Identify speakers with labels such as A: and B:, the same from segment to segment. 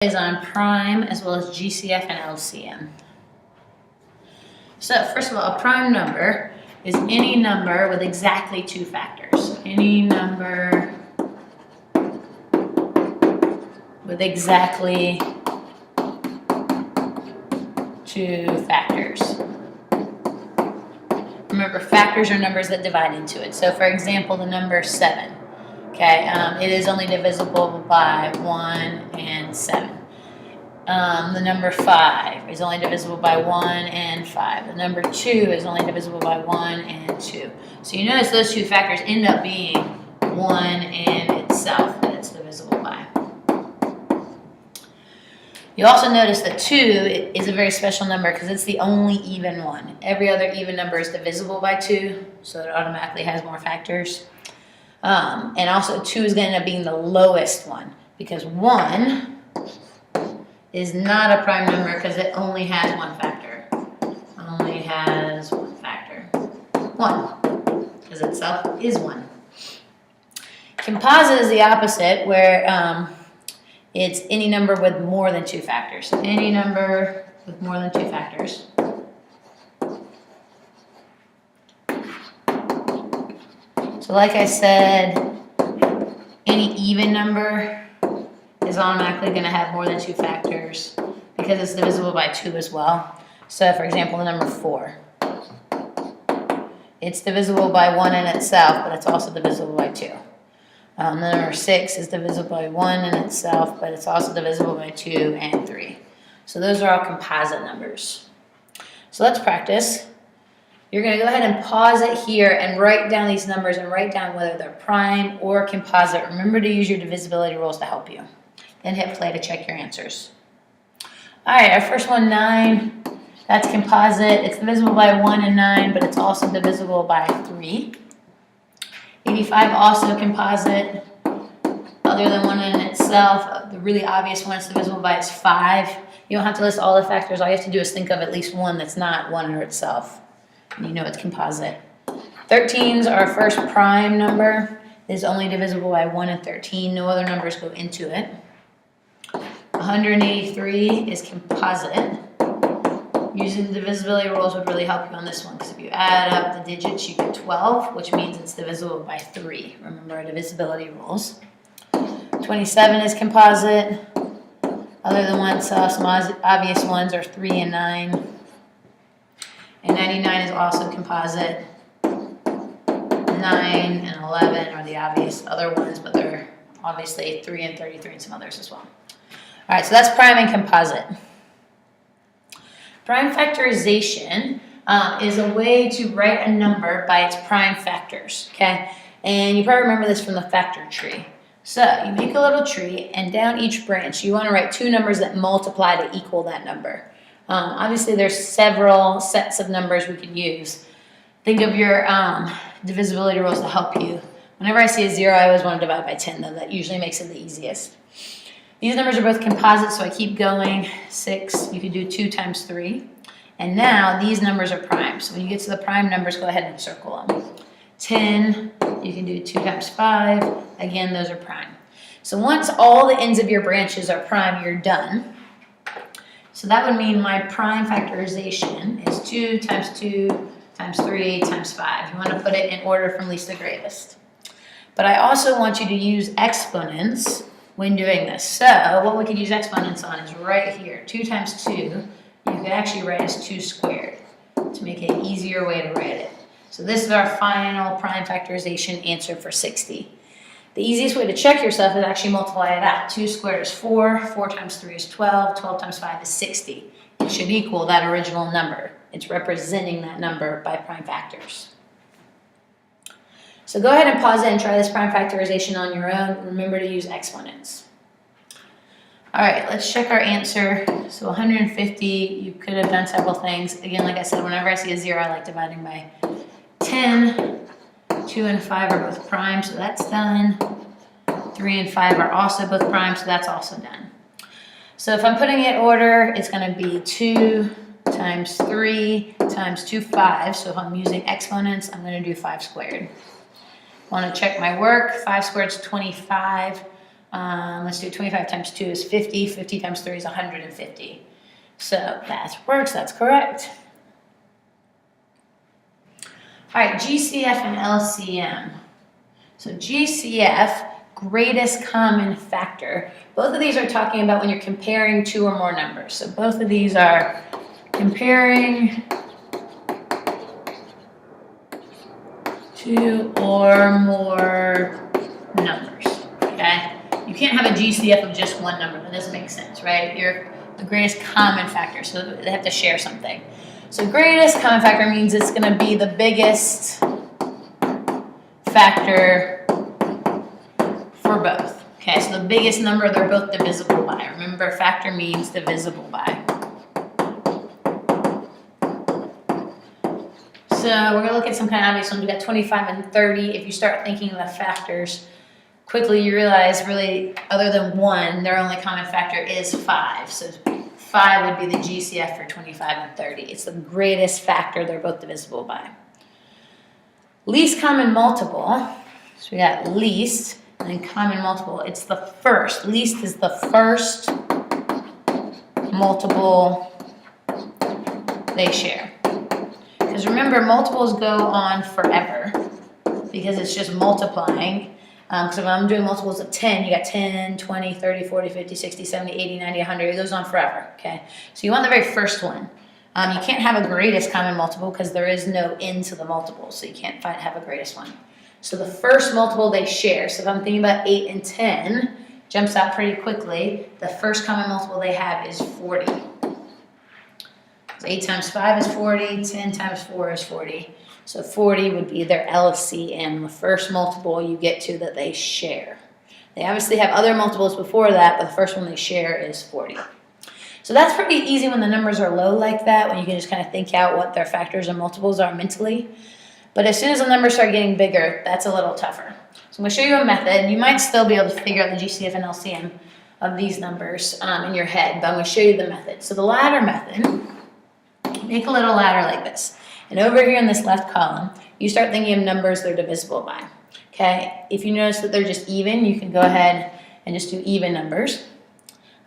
A: Is on prime as well as GCF and LCM. So first of all, a prime number is any number with exactly two factors. Any number with exactly two factors. Remember, factors are numbers that divide into it. So for example, the number 7. Okay, it is only divisible by 1 and 7. The number 5 is only divisible by 1 and 5. The number 2 is only divisible by 1 and 2. So you notice those two factors end up being 1 and itself that it's divisible by. You also notice that 2 is a very special number because it's the only even one. Every other even number is divisible by 2, so it automatically has more factors. And also 2 is going to end up being the lowest one because 1 is not a prime number because it only has one factor. Only has one factor. 1, because itself is 1. Composite is the opposite, where it's any number with more than two factors. So any number with more than two factors. So like I said, any even number is automatically going to have more than two factors because it's divisible by 2 as well. So for example, the number 4. It's divisible by 1 in itself, but it's also divisible by 2. The number 6 is divisible by 1 in itself, but it's also divisible by 2 and 3. So those are all composite numbers. So let's practice. You're going to go ahead and pause it here and write down these numbers and write down whether they're prime or composite. Remember to use your divisibility rules to help you. Then hit play to check your answers. All right, our first one, 9. That's composite. It's divisible by 1 and 9, but it's also divisible by 3. 85, also composite. Other than 1 in itself, the really obvious one it's divisible by is 5. You don't have to list all the factors. All you have to do is think of at least one that's not 1 in itself. And you know it's composite. 13 is our first prime number. It is only divisible by 1 and 13. No other numbers go into it. 183 is composite. Using the divisibility rules would really help you on this one because if you add up the digits, you get 12, which means it's divisible by 3. Remember our divisibility rules. 27 is composite. Other than one, some obvious ones are 3 and 9. And 99 is also composite. 9 and 11 are the obvious other ones, but they're obviously 3 and 33 and some others as well. All right, so that's prime and composite. Prime factorization is a way to write a number by its prime factors, okay? And you probably remember this from the factor tree. So you make a little tree, and down each branch, you want to write two numbers that multiply to equal that number. Obviously, there's several sets of numbers we could use. Think of your divisibility rules to help you. Whenever I see a 0, I always want to divide by 10, though. That usually makes it the easiest. These numbers are both composite, so I keep going. 6, you could do 2 times 3. And now these numbers are prime. So when you get to the prime numbers, go ahead and circle them. 10, you can do 2 times 5. Again, those are prime. So once all the ends of your branches are prime, you're done. So that would mean my prime factorization is 2 times 2 times 3 times 5. You want to put it in order from least to greatest. But I also want you to use exponents when doing this. So what we could use exponents on is right here. 2 times 2, you could actually write as 2 squared to make it an easier way to write it. So this is our final prime factorization answer for 60. The easiest way to check yourself is actually multiply it out. 2 squared is 4, 4 times 3 is 12, 12 times 5 is 60. It should equal that original number. It's representing that number by prime factors. So go ahead and pause it and try this prime factorization on your own. Remember to use exponents. All right, let's check our answer. So 150, you could have done several things. Again, like I said, whenever I see a 0, I like dividing by 10. 2 and 5 are both prime, so that's done. 3 and 5 are also both prime, so that's also done. So if I'm putting it in order, it's going to be 2 times 3 times 2, 5. So if I'm using exponents, I'm going to do 5 squared. I want to check my work. 5 squared is 25. Let's do 25 times 2 is 50. 50 times 3 is 150. So that works. That's correct. All right, GCF and LCM. So GCF, greatest common factor. Both of these are talking about when you're comparing two or more numbers. So both of these are comparing two or more numbers, okay? You can't have a GCF of just one number. That doesn't make sense, right? You're the greatest common factor, so they have to share something. So greatest common factor means it's going to be the biggest factor for both. Okay, so the biggest number they're both divisible by. Remember, factor means divisible by. So we're going to look at some kind of obvious ones. We got 25 and 30. If you start thinking of the factors, quickly you realize really, other than 1, their only common factor is 5. So 5 would be the GCF for 25 and 30. It's the greatest factor they're both divisible by. Least common multiple. So we got least and then common multiple. It's the first. Least is the first multiple they share. Because remember, multiples go on forever because it's just multiplying. So if I'm doing multiples of 10, you got 10, 20, 30, 40, 50, 60, 70, 80, 90, 100. It goes on forever, okay? So you want the very first one. You can't have a greatest common multiple because there is no end to the multiple, so you can't have a greatest one. So the first multiple they share, so if I'm thinking about 8 and 10, jumps out pretty quickly. The first common multiple they have is 40. So 8 times 5 is 40, 10 times 4 is 40. So 40 would be their LCM, the first multiple you get to that they share. They obviously have other multiples before that, but the first one they share is 40. So that's pretty easy when the numbers are low like that, when you can just kind of think out what their factors and multiples are mentally. But as soon as the numbers start getting bigger, that's a little tougher. So I'm going to show you a method. You might still be able to figure out the GCF and LCM of these numbers in your head, but I'm going to show you the method. So the ladder method, make a little ladder like this. And over here in this left column, you start thinking of numbers they're divisible by. Okay, if you notice that they're just even, you can go ahead and just do even numbers,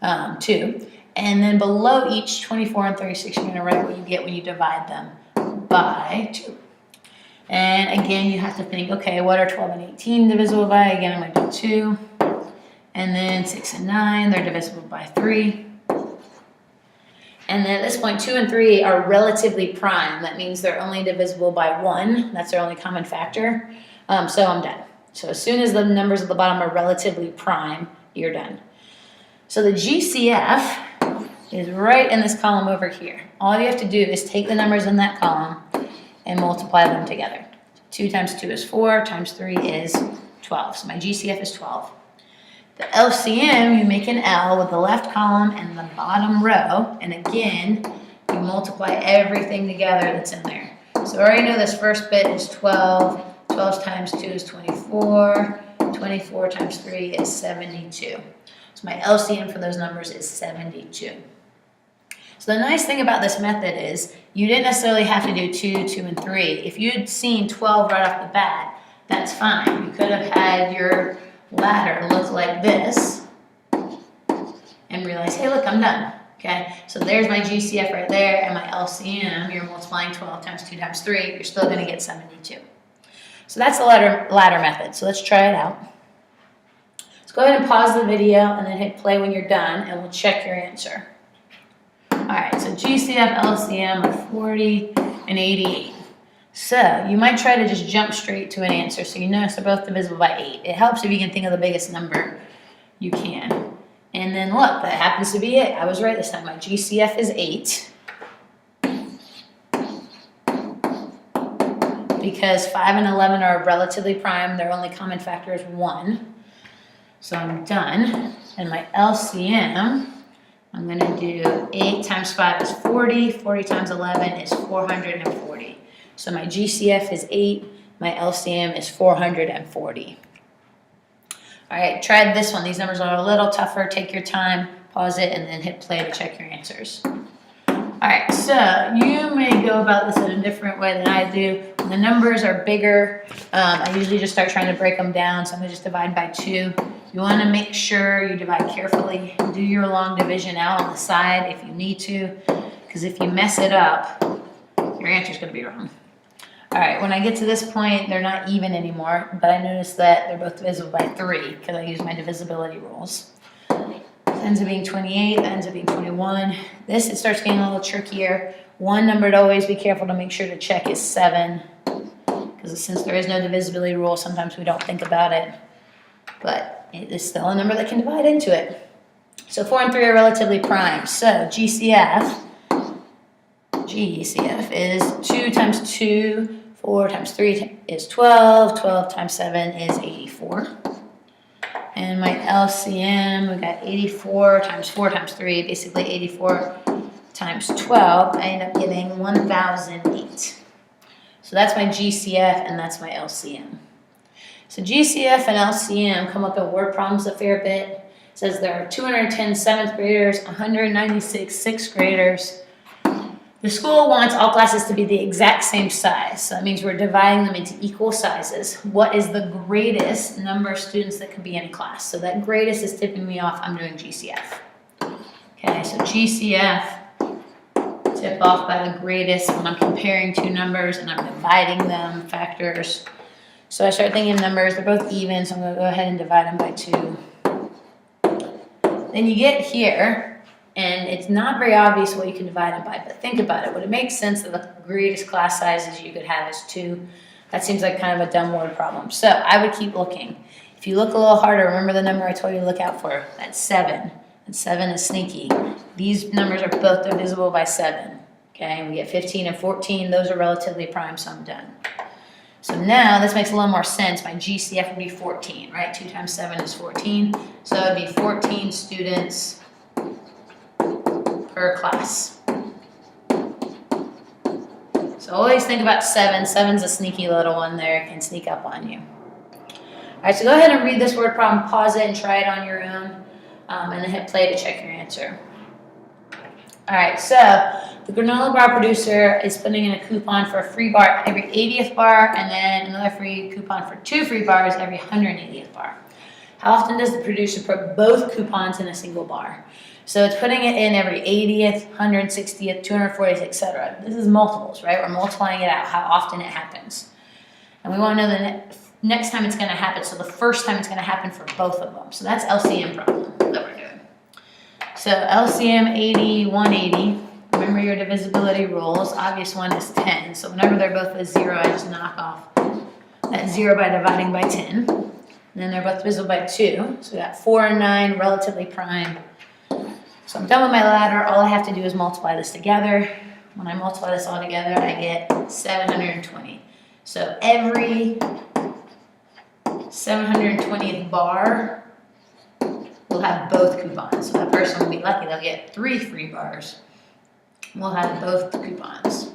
A: 2. And then below each 24 and 36, you're going to write what you get when you divide them by 2. And again, you have to think, okay, what are 12 and 18 divisible by? Again, I'm going to do 2. And then 6 and 9, they're divisible by 3. And then at this point, 2 and 3 are relatively prime. That means they're only divisible by 1. That's their only common factor. So I'm done. So as soon as the numbers at the bottom are relatively prime, you're done. So the GCF is right in this column over here. All you have to do is take the numbers in that column and multiply them together. 2 times 2 is 4, times 3 is 12. So my GCF is 12. The LCM, you make an L with the left column and the bottom row, and again, you multiply everything together that's in there. So I already know this first bit is 12, 12 times 2 is 24, 24 times 3 is 72. So my LCM for those numbers is 72. So the nice thing about this method is you didn't necessarily have to do 2, 2, and 3. If you'd seen 12 right off the bat, that's fine. You could have had your ladder look like this and realize, hey, look, I'm done. Okay, so there's my GCF right there, and my LCM, you're multiplying 12 times 2 times 3, you're still going to get 72. So that's the ladder method. So let's try it out. Let's go ahead and pause the video and then hit play when you're done, and we'll check your answer. All right, so GCF, LCM are 40 and 88. So you might try to just jump straight to an answer. So you notice they're both divisible by 8. It helps if you can think of the biggest number you can. And then look, that happens to be it. I was right this time. My GCF is 8. Because 5 and 11 are relatively prime. Their only common factor is 1. So I'm done. And my LCM, I'm going to do 8 times 5 is 40. 40 times 11 is 440. So my GCF is 8, my LCM is 440. All right, try this one. These numbers are a little tougher. Take your time, pause it, and then hit play to check your answers. All All right, so you may go about this in a different way than I do. When the numbers are bigger, I usually just start trying to break them down. So I'm gonna just divide by 2. You wanna make sure you divide carefully. Do your long division out on the side if you need to, because if you mess it up, your answer's gonna be wrong. All right, when I get to this point, they're not even anymore, but I noticed that they're both divisible by 3 because I use my divisibility rules. Ends up being 28, ends up being 21. This, it starts getting a little trickier. One number to always be careful to make sure to check is 7, because since there is no divisibility rule, sometimes we don't think about it, but it is still a number that can divide into it. So 4 and 3 are relatively prime. So GCF is 2 times 2, 4 times 3 is 12, 12 times 7 is 84. And my LCM, we got 84 times 4 times 3, basically 84 times 12. I end up getting 1008. So that's my GCF and that's my LCM. So GCF and LCM come up in word problems a fair bit. It says there are 210 7th graders, 196 6th graders. The school wants all classes to be the exact same size, so that means we're dividing them into equal sizes. What is the greatest number of students that could be in a class? So that greatest is tipping me off, I'm doing GCF. Okay, so GCF, tip off by the greatest when I'm comparing 2 numbers and I'm dividing them, factors. So I start thinking numbers, they're both even, so I'm gonna go ahead and divide them by 2. Then you get here, and it's not very obvious what you can divide it by, but think about it. Would it make sense that the greatest class sizes you could have is 2? That seems like kind of a dumb word problem. So I would keep looking. If you look a little harder, remember the number I told you to look out for. That's 7. And 7 is sneaky. These numbers are both divisible by 7. Okay, and we get 15 and 14. Those are relatively prime, so I'm done. So now this makes a little more sense. My GCF would be 14, right? 2 times 7 is 14. So it would be 14 students per class. So always think about 7. 7's a sneaky little one there. It can sneak up on you. All right, so go ahead and read this word problem, pause it and try it on your own, and then hit play to check your answer. All right, so the granola bar producer is putting in a coupon for a free bar every 80th bar, and then another free coupon for 2 free bars every 180th bar. How often does the producer put both coupons in a single bar? So it's putting it in every 80th, 160th, 240th, etc. This is multiples, right? We're multiplying it out, how often it happens. And we want to know the next time it's going to happen, so the first time it's going to happen for both of them. So that's LCM problem that we're doing. So LCM 80, 180. Remember your divisibility rules. Obvious one is 10. So whenever they're both a 0, I just knock off that 0 by dividing by 10. And then they're both divisible by 2. So we got 4 and 9, relatively prime. So I'm done with my ladder. All I have to do is multiply this together. When I multiply this all together, I get 720. So every 720th bar will have both coupons. So that person will be lucky. They'll get 3 free bars. We'll have both coupons.